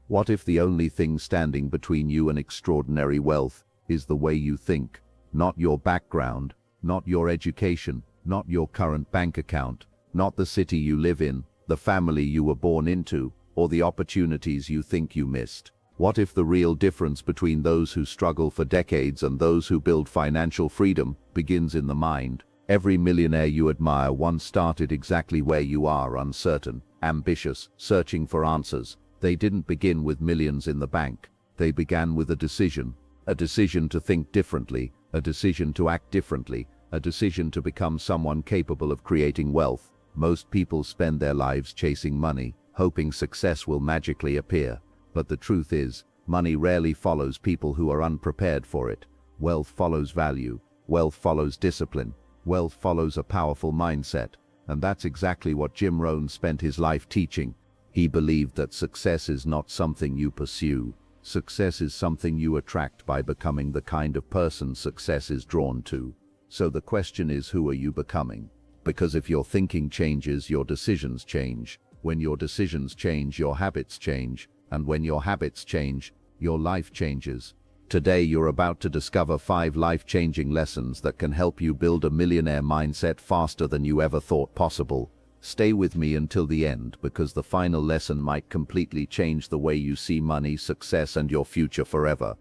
What if the only thing standing between you and extraordinary wealth is the way you think? Not your background, not your education, not your current bank account, not the city you live in, the family you were born into, or the opportunities you think you missed. What if the real difference between those who struggle for decades and those who build financial freedom begins in the mind? Every millionaire you admire once started exactly where you are, uncertain, ambitious, searching for answers. They didn't begin with millions in the bank. They began with a decision to think differently, a decision to act differently, a decision to become someone capable of creating wealth. Most people spend their lives chasing money, hoping success will magically appear. But the truth is, money rarely follows people who are unprepared for it. Wealth follows value. Wealth follows discipline. Wealth follows a powerful mindset. And that's exactly what Jim Rohn spent his life teaching. He believed that success is not something you pursue. Success is something you attract by becoming the kind of person success is drawn to. So the question is, who are you becoming? Because if your thinking changes, your decisions change. When your decisions change, your habits change. And when your habits change, your life changes. Today you're about to discover 5 life-changing lessons that can help you build a millionaire mindset faster than you ever thought possible. Stay with me until the end, because the final lesson might completely change the way you see money, success, and your future forever.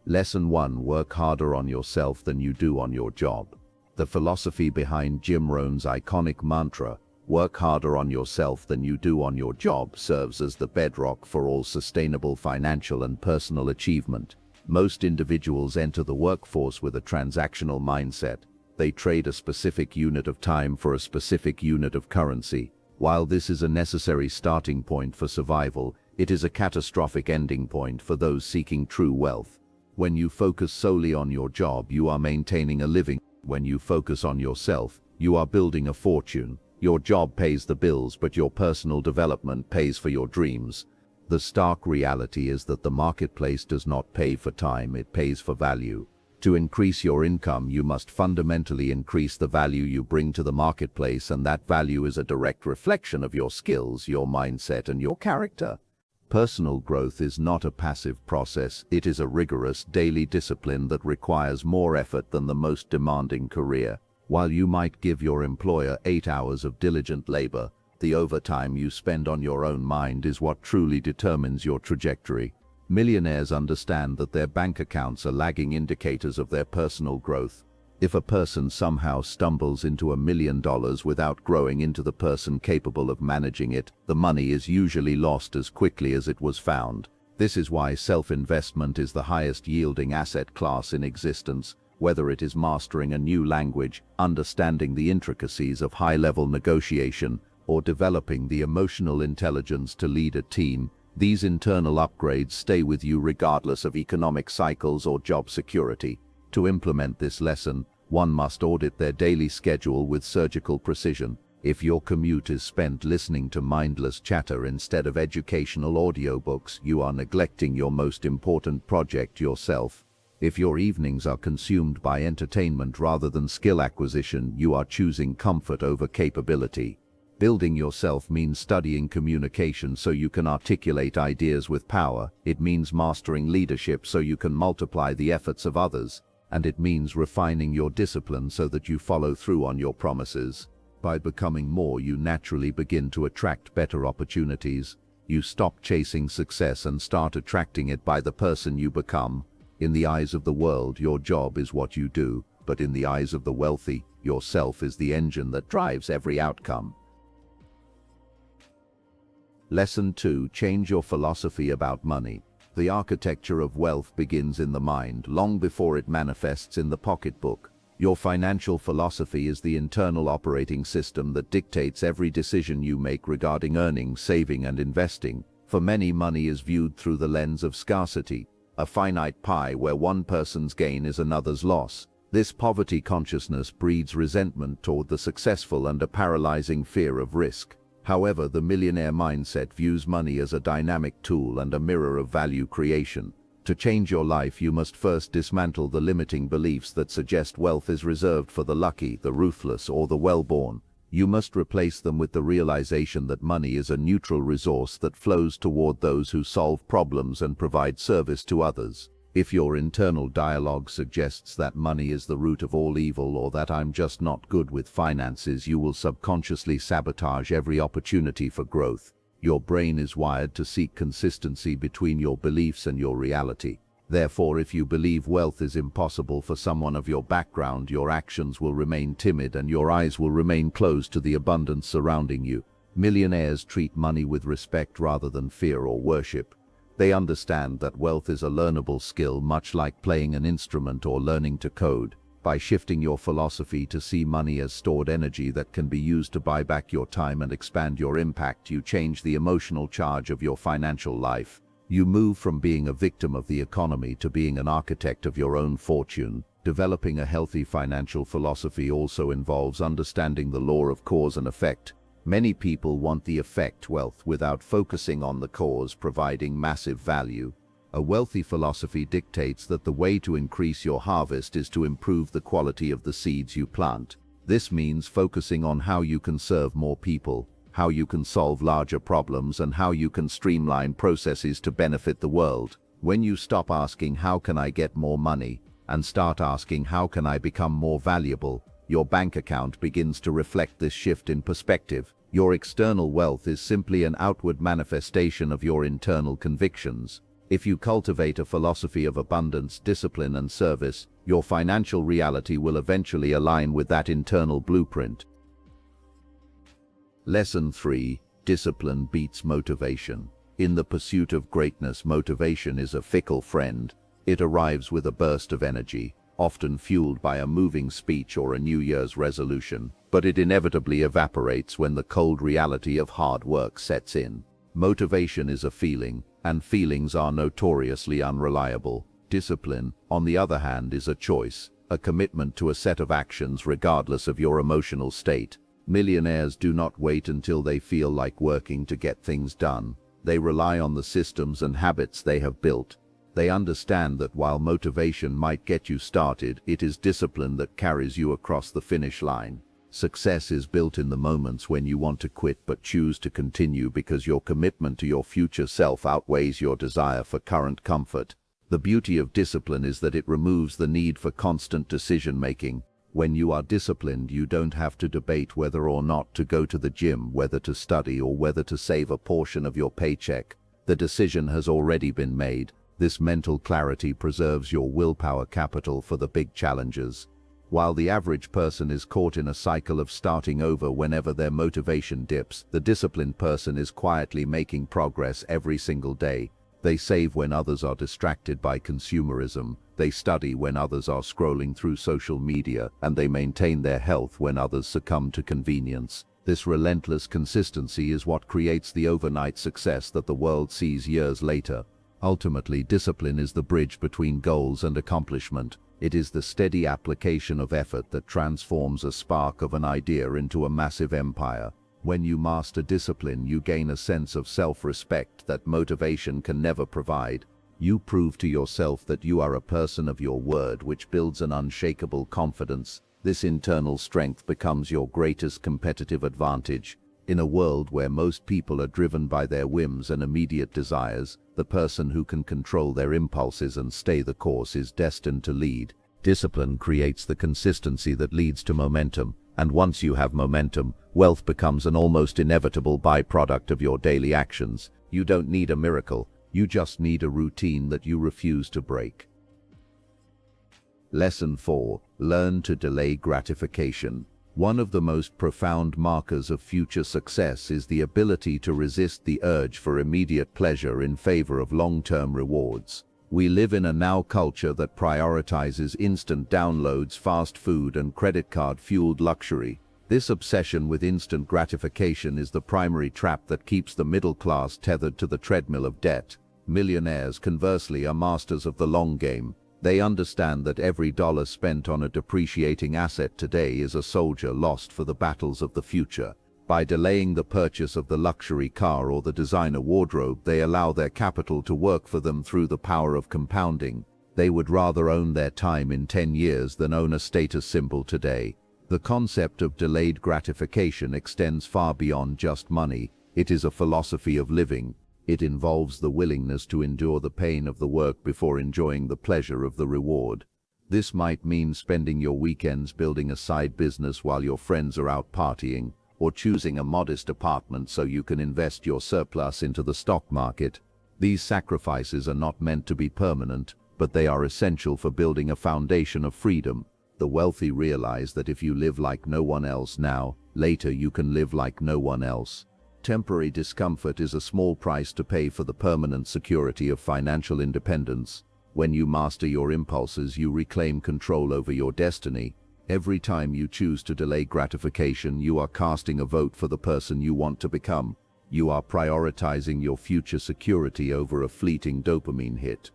Lesson 1: Work harder on yourself than you do on your job. The philosophy behind Jim Rohn's iconic mantra, "Work harder on yourself than you do on your job," serves as the bedrock for all sustainable financial and personal achievement. Most individuals enter the workforce with a transactional mindset. They trade a specific unit of time for a specific unit of currency. While this is a necessary starting point for survival, it is a catastrophic ending point for those seeking true wealth. When you focus solely on your job, you are maintaining a living. When you focus on yourself, you are building a fortune. Your job pays the bills, but your personal development pays for your dreams. The stark reality is that the marketplace does not pay for time, it pays for value. To increase your income, you must fundamentally increase the value you bring to the marketplace, and that value is a direct reflection of your skills, your mindset, and your character. Personal growth is not a passive process, it is a rigorous, daily discipline that requires more effort than the most demanding career. While you might give your employer 8 hours of diligent labor, the overtime you spend on your own mind is what truly determines your trajectory. Millionaires understand that their bank accounts are lagging indicators of their personal growth. If a person somehow stumbles into $1 million without growing into the person capable of managing it, the money is usually lost as quickly as it was found. This is why self-investment is the highest yielding asset class in existence. Whether it is mastering a new language, understanding the intricacies of high-level negotiation, or developing the emotional intelligence to lead a team, these internal upgrades stay with you regardless of economic cycles or job security. To implement this lesson, one must audit their daily schedule with surgical precision. If your commute is spent listening to mindless chatter instead of educational audiobooks, you are neglecting your most important project, yourself. If your evenings are consumed by entertainment rather than skill acquisition, you are choosing comfort over capability. Building yourself means studying communication so you can articulate ideas with power. It means mastering leadership so you can multiply the efforts of others. And it means refining your discipline so that you follow through on your promises. By becoming more, you naturally begin to attract better opportunities. You stop chasing success and start attracting it by the person you become. In the eyes of the world, your job is what you do, but in the eyes of the wealthy, yourself is the engine that drives every outcome. Lesson 2: Change your philosophy about money. The architecture of wealth begins in the mind, long before it manifests in the pocketbook. Your financial philosophy is the internal operating system that dictates every decision you make regarding earning, saving, and investing. For many, money is viewed through the lens of scarcity, a finite pie where one person's gain is another's loss. This poverty consciousness breeds resentment toward the successful and a paralyzing fear of risk. However, the millionaire mindset views money as a dynamic tool and a mirror of value creation. To change your life, you must first dismantle the limiting beliefs that suggest wealth is reserved for the lucky, the ruthless, or the well-born. You must replace them with the realization that money is a neutral resource that flows toward those who solve problems and provide service to others. If your internal dialogue suggests that money is the root of all evil or that I'm just not good with finances, you will subconsciously sabotage every opportunity for growth. Your brain is wired to seek consistency between your beliefs and your reality. Therefore, if you believe wealth is impossible for someone of your background, your actions will remain timid and your eyes will remain closed to the abundance surrounding you. Millionaires treat money with respect rather than fear or worship. They understand that wealth is a learnable skill, much like playing an instrument or learning to code. By shifting your philosophy to see money as stored energy that can be used to buy back your time and expand your impact, you change the emotional charge of your financial life. You move from being a victim of the economy to being an architect of your own fortune. Developing a healthy financial philosophy also involves understanding the law of cause and effect. Many people want the effect, wealth, without focusing on the cause, providing massive value. A wealthy philosophy dictates that the way to increase your harvest is to improve the quality of the seeds you plant. This means focusing on how you can serve more people, how you can solve larger problems, and how you can streamline processes to benefit the world. When you stop asking how can I get more money and start asking how can I become more valuable, your bank account begins to reflect this shift in perspective. Your external wealth is simply an outward manifestation of your internal convictions. If you cultivate a philosophy of abundance, discipline, and service, your financial reality will eventually align with that internal blueprint. Lesson 3. Discipline beats motivation. In the pursuit of greatness, motivation is a fickle friend. It arrives with a burst of energy, often fueled by a moving speech or a New Year's resolution, but it inevitably evaporates when the cold reality of hard work sets in. Motivation is a feeling, and feelings are notoriously unreliable. Discipline, on the other hand, is a choice, a commitment to a set of actions regardless of your emotional state. Millionaires do not wait until they feel like working to get things done. They rely on the systems and habits they have built. They understand that while motivation might get you started, it is discipline that carries you across the finish line. Success is built in the moments when you want to quit but choose to continue because your commitment to your future self outweighs your desire for current comfort. The beauty of discipline is that it removes the need for constant decision-making. When you are disciplined, you don't have to debate whether or not to go to the gym, whether to study, or whether to save a portion of your paycheck. The decision has already been made. This mental clarity preserves your willpower capital for the big challenges. While the average person is caught in a cycle of starting over whenever their motivation dips, the disciplined person is quietly making progress every single day. They save when others are distracted by consumerism, they study when others are scrolling through social media, and they maintain their health when others succumb to convenience. This relentless consistency is what creates the overnight success that the world sees years later. Ultimately, discipline is the bridge between goals and accomplishment. It is the steady application of effort that transforms a spark of an idea into a massive empire. When you master discipline, you gain a sense of self-respect that motivation can never provide. You prove to yourself that you are a person of your word, which builds an unshakable confidence. This internal strength becomes your greatest competitive advantage. In a world where most people are driven by their whims and immediate desires, the person who can control their impulses and stay the course is destined to lead. Discipline creates the consistency that leads to momentum, and once you have momentum, wealth becomes an almost inevitable byproduct of your daily actions. You don't need a miracle, you just need a routine that you refuse to break. Lesson 4. Learn to delay gratification. One of the most profound markers of future success is the ability to resist the urge for immediate pleasure in favor of long-term rewards. We live in a now culture that prioritizes instant downloads, fast food, and credit card-fueled luxury. This obsession with instant gratification is the primary trap that keeps the middle class tethered to the treadmill of debt. Millionaires, conversely, are masters of the long game. They understand that every dollar spent on a depreciating asset today is a soldier lost for the battles of the future. By delaying the purchase of the luxury car or the designer wardrobe, they allow their capital to work for them through the power of compounding. They would rather own their time in 10 years than own a status symbol today. The concept of delayed gratification extends far beyond just money. It is a philosophy of living. It involves the willingness to endure the pain of the work before enjoying the pleasure of the reward. This might mean spending your weekends building a side business while your friends are out partying, or choosing a modest apartment so you can invest your surplus into the stock market. These sacrifices are not meant to be permanent, but they are essential for building a foundation of freedom. The wealthy realize that if you live like no one else now, later you can live like no one else. Temporary discomfort is a small price to pay for the permanent security of financial independence. When you master your impulses, you reclaim control over your destiny. Every time you choose to delay gratification, you are casting a vote for the person you want to become. You are prioritizing your future security over a fleeting dopamine hit.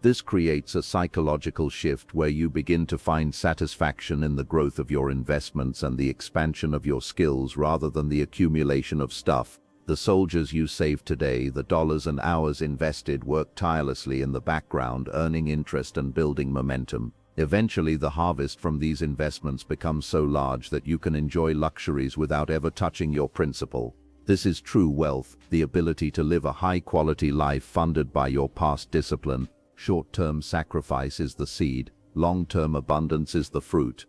This creates a psychological shift where you begin to find satisfaction in the growth of your investments and the expansion of your skills rather than the accumulation of stuff. The soldiers you save today, the dollars and hours invested, work tirelessly in the background, earning interest and building momentum. Eventually, the harvest from these investments becomes so large that you can enjoy luxuries without ever touching your principal. This is true wealth, the ability to live a high-quality life funded by your past discipline. Short-term sacrifice is the seed, long-term abundance is the fruit.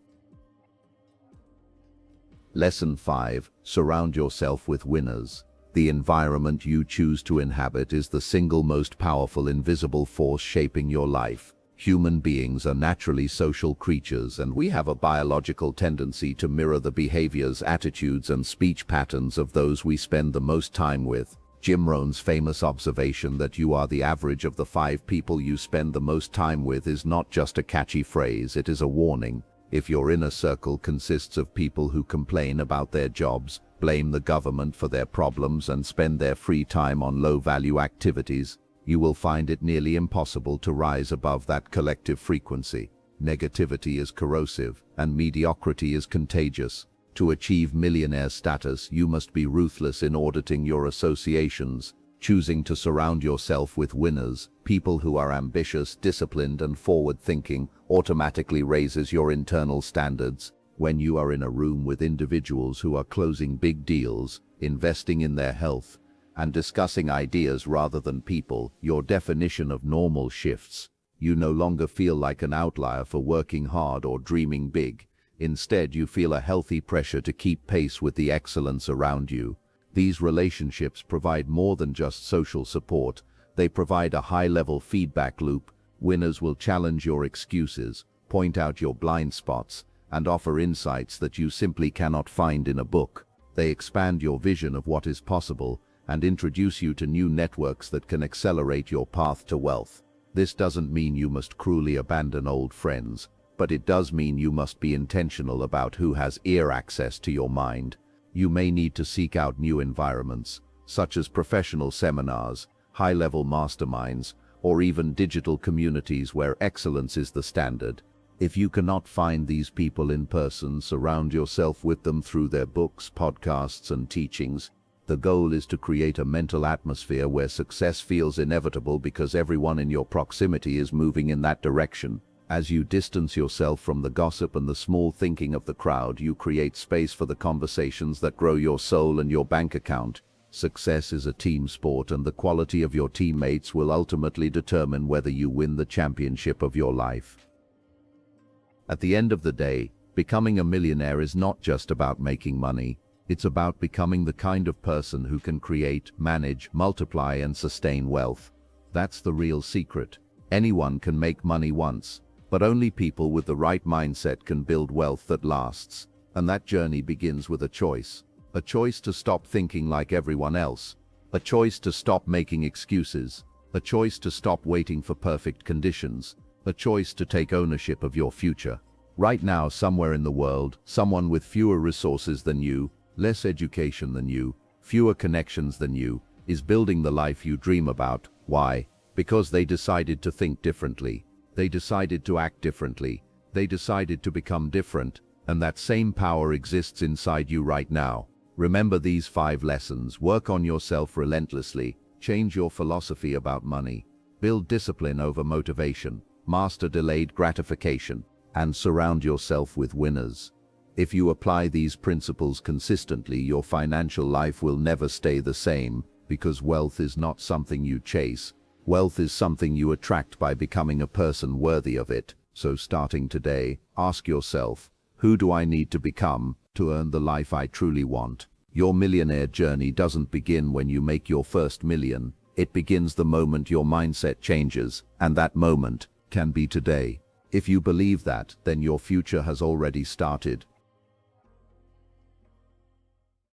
Lesson 5. Surround yourself with winners. The environment you choose to inhabit is the single most powerful invisible force shaping your life. Human beings are naturally social creatures, and we have a biological tendency to mirror the behaviors, attitudes, and speech patterns of those we spend the most time with. Jim Rohn's famous observation that you are the average of the 5 people you spend the most time with is not just a catchy phrase, it is a warning. If your inner circle consists of people who complain about their jobs, blame the government for their problems, and spend their free time on low-value activities, you will find it nearly impossible to rise above that collective frequency. Negativity is corrosive, and mediocrity is contagious. To achieve millionaire status, you must be ruthless in auditing your associations, choosing to surround yourself with winners. People who are ambitious, disciplined, and forward-thinking automatically raises your internal standards. When you are in a room with individuals who are closing big deals, investing in their health, and discussing ideas rather than people, your definition of normal shifts. You no longer feel like an outlier for working hard or dreaming big. Instead, you feel a healthy pressure to keep pace with the excellence around you. These relationships provide more than just social support. They provide a high-level feedback loop. Winners will challenge your excuses, point out your blind spots, and offer insights that you simply cannot find in a book. They expand your vision of what is possible and introduce you to new networks that can accelerate your path to wealth. This doesn't mean you must cruelly abandon old friends, but it does mean you must be intentional about who has ear access to your mind. You may need to seek out new environments, such as professional seminars, high-level masterminds, or even digital communities where excellence is the standard. If you cannot find these people in person, surround yourself with them through their books, podcasts, and teachings. The goal is to create a mental atmosphere where success feels inevitable because everyone in your proximity is moving in that direction. As you distance yourself from the gossip and the small thinking of the crowd, you create space for the conversations that grow your soul and your bank account. Success is a team sport, and the quality of your teammates will ultimately determine whether you win the championship of your life. At the end of the day, becoming a millionaire is not just about making money. It's about becoming the kind of person who can create, manage, multiply, and sustain wealth. That's the real secret. Anyone can make money once, but only people with the right mindset can build wealth that lasts. And that journey begins with a choice. A choice to stop thinking like everyone else. A choice to stop making excuses. A choice to stop waiting for perfect conditions. A choice to take ownership of your future. Right now, somewhere in the world, someone with fewer resources than you, less education than you, fewer connections than you, is building the life you dream about. Why? Because they decided to think differently. They decided to act differently. They decided to become different, and that same power exists inside you right now. Remember these 5 lessons. Work on yourself relentlessly. Change your philosophy about money. Build discipline over motivation. Master delayed gratification. And surround yourself with winners. If you apply these principles consistently, your financial life will never stay the same, because wealth is not something you chase. Wealth is something you attract by becoming a person worthy of it. So starting today, ask yourself, who do I need to become to earn the life I truly want? Your millionaire journey doesn't begin when you make your first million. It begins the moment your mindset changes, and that moment can be today. If you believe that, then your future has already started.